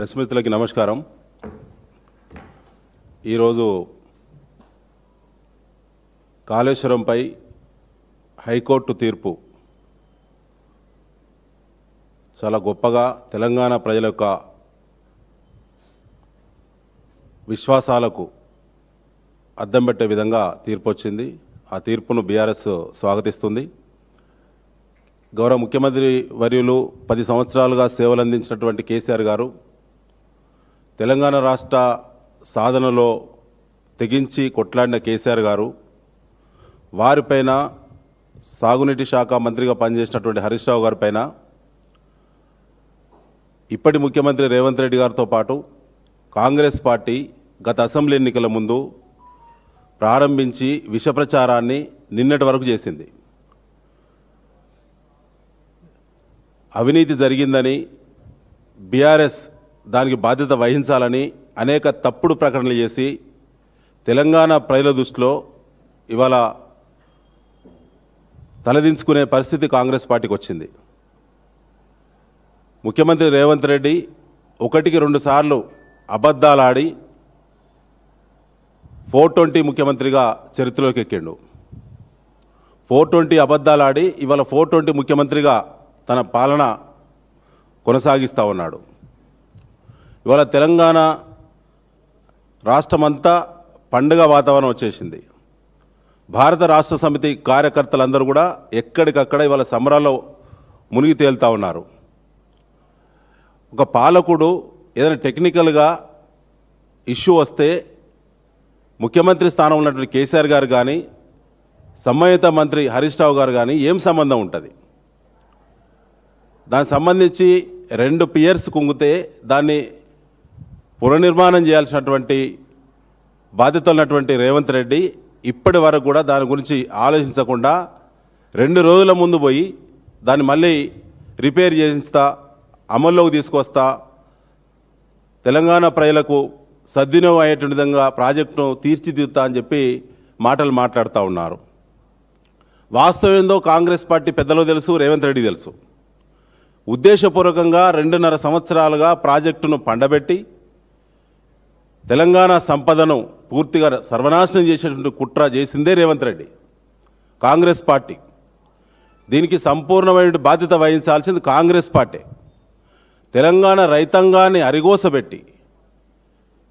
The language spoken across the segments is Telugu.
ప్రెస్ మిత్రులకి నమస్కారం. ఈరోజు కాళేశ్వరంపై హైకోర్టు తీర్పు చాలా గొప్పగా తెలంగాణ ప్రజల యొక్క విశ్వాసాలకు అద్దం పెట్టే విధంగా తీర్పు వచ్చింది. ఆ తీర్పును బీఆర్ఎస్ స్వాగతిస్తుంది. గౌరవ ముఖ్యమంత్రి వర్యులు 10 సంవత్సరాలుగా సేవలు అందించినటువంటి కేసీఆర్ గారు తెలంగాణ రాష్ట్ర సాధనలో తెగించి కొట్లాడిన కేసీఆర్ గారు వారిపైన సాగునీటి శాఖ మంత్రిగా పనిచేసినటువంటి హరీష్ రావు గారిపైన ఇప్పటి ముఖ్యమంత్రి రేవంత్ రెడ్డి గారితో పాటు కాంగ్రెస్ పార్టీ గత అసెంబ్లీ ఎన్నికల ముందు ప్రారంభించి విష ప్రచారాన్ని నిన్నటి వరకు చేసింది. అవినీతి జరిగిందని బీఆర్ఎస్ దానికి బాధ్యత వహించాలని అనేక తప్పుడు ప్రకటనలు చేసి తెలంగాణ ప్రజల దృష్టిలో ఇవాళ తలదించుకునే పరిస్థితి కాంగ్రెస్ పార్టీకి వచ్చింది. ముఖ్యమంత్రి రేవంత్ రెడ్డి 1కి 2 సార్లు అబద్ధాలాడి 420 ముఖ్యమంత్రిగా చరిత్రలోకి ఎక్కిండు. 420 అబద్ధాలాడి ఇవాళ 420 ముఖ్యమంత్రిగా తన పాలన కొనసాగిస్తూ ఉన్నాడు. ఇవాళ తెలంగాణ రాష్ట్రమంతా పండుగ వాతావరణం వచ్చేసింది. భారత రాష్ట్ర సమితి కార్యకర్తలందరూ కూడా ఎక్కడికక్కడ ఇవాళ సంబరాల్లో మునిగి తేలుతూ ఉన్నారు. ఒక పాలకుడు ఏదైనా టెక్నికల్గా ఇష్యూ వస్తే ముఖ్యమంత్రి స్థానంలో ఉన్నటువంటి కేసీఆర్ గారు కానీ సంబంధిత మంత్రి హరీష్ రావు గారు కానీ ఏం సంబంధం ఉంటుంది? దానికి సంబంధించి 2 పియర్స్ కుంగితే దాన్ని పునర్నిర్మాణం చేయాల్సినటువంటి బాధ్యత ఉన్నటువంటి రేవంత్ రెడ్డి ఇప్పటి వరకు కూడా దాని గురించి ఆలోచించకుండా 2 రోజుల ముందు పోయి దాన్ని మళ్ళీ రిపేర్ చేయిస్తా, అమల్లోకి తీసుకొస్తా, తెలంగాణ ప్రజలకు సద్వినియోగం అయ్యేటువంటి విధంగా ప్రాజెక్టును తీర్చిదిద్దుతా అని చెప్పి మాటలు మాట్లాడుతూ ఉన్నారు. వాస్తవం ఏందో కాంగ్రెస్ పార్టీ పెద్దలు తెలుసు, రేవంత్ రెడ్డి తెలుసు. ఉద్దేశపూర్వకంగా 2.5 సంవత్సరాలుగా ప్రాజెక్టును పండబెట్టి తెలంగాణ సంపదను పూర్తిగా సర్వనాశనం చేసేటువంటి కుట్ర చేసిందే రేవంత్ రెడ్డి, కాంగ్రెస్ పార్టీ. దీనికి సంపూర్ణమైన బాధ్యత వహించాల్సింది కాంగ్రెస్ పార్టీ. తెలంగాణ రైతాంగాన్ని అరిగోసబెట్టి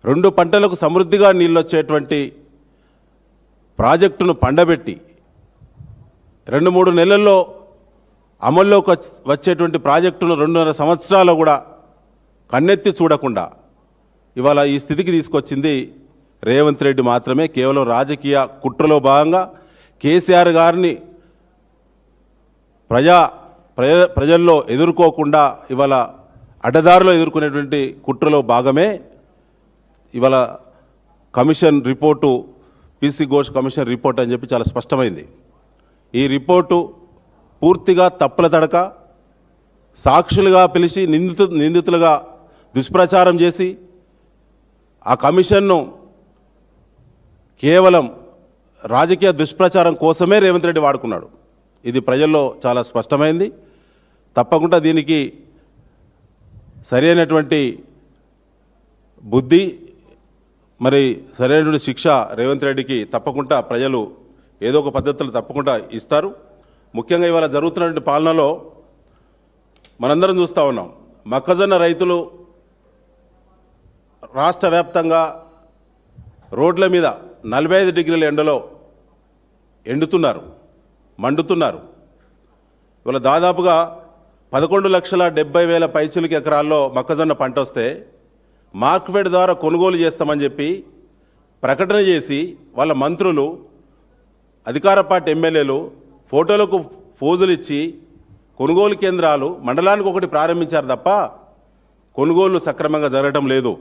2 పంటలకు సమృద్ధిగా నీళ్ళు వచ్చేటువంటి ప్రాజెక్టును పండబెట్టి 2-3 నెలల్లో అమల్లోకి వచ్చేటువంటి ప్రాజెక్టును 2.5 సంవత్సరాలు కూడా కన్నెత్తి చూడకుండా ఇవాళ ఈ స్థితికి తీసుకొచ్చింది రేవంత్ రెడ్డి మాత్రమే. కేవలం రాజకీయ కుట్రలో భాగంగా కేసీఆర్ గారిని ప్రజల్లో ఎదుర్కోకుండా ఇవాళ అడ్డదారిలో ఎదుర్కొనేటువంటి కుట్రలో భాగమే ఇవాళ commission report, PC Ghosh commission report అని చెప్పి చాలా స్పష్టమైంది. ఈ రిపోర్టు పూర్తిగా తప్పుల తడక, సాక్షులుగా పిలిచి నిందితులుగా దుష్ప్రచారం చేసి ఆ కమిషన్ను కేవలం రాజకీయ దుష్ప్రచారం కోసమే రేవంత్ రెడ్డి వాడుకున్నాడు. ఇది ప్రజల్లో చాలా స్పష్టమైంది. తప్పకుండా దీనికి సరైనటువంటి బుద్ధి, మరి సరైనటువంటి శిక్ష రేవంత్ రెడ్డికి తప్పకుండా ప్రజలు ఏదో ఒక పద్ధతులు తప్పకుండా ఇస్తారు. ముఖ్యంగా ఇవాళ జరుగుతున్నటువంటి పాలనలో మనందరం చూస్తూ ఉన్నాం. మొక్కజొన్న రైతులు రాష్ట్ర వ్యాప్తంగా రోడ్ల మీద 45 డిగ్రీల ఎండలో ఎండుతున్నారు, మండుతున్నారు. ఇవాళ దాదాపుగా 11,70,000 పైచిలుకి ఎకరాల్లో మొక్కజొన్న పంట వస్తే మార్కెట్ ద్వారా కొనుగోలు చేస్తామని చెప్పి ప్రకటన చేసి వాళ్ళ మంత్రులు, అధికార పార్టీ ఎమ్మెల్యేలు ఫోటోలకు పోజులు ఇచ్చి కొనుగోలు కేంద్రాలు మండలానికి ఒకటి ప్రారంభించారు తప్ప కొనుగోలు సక్రమంగా జరగడం లేదు.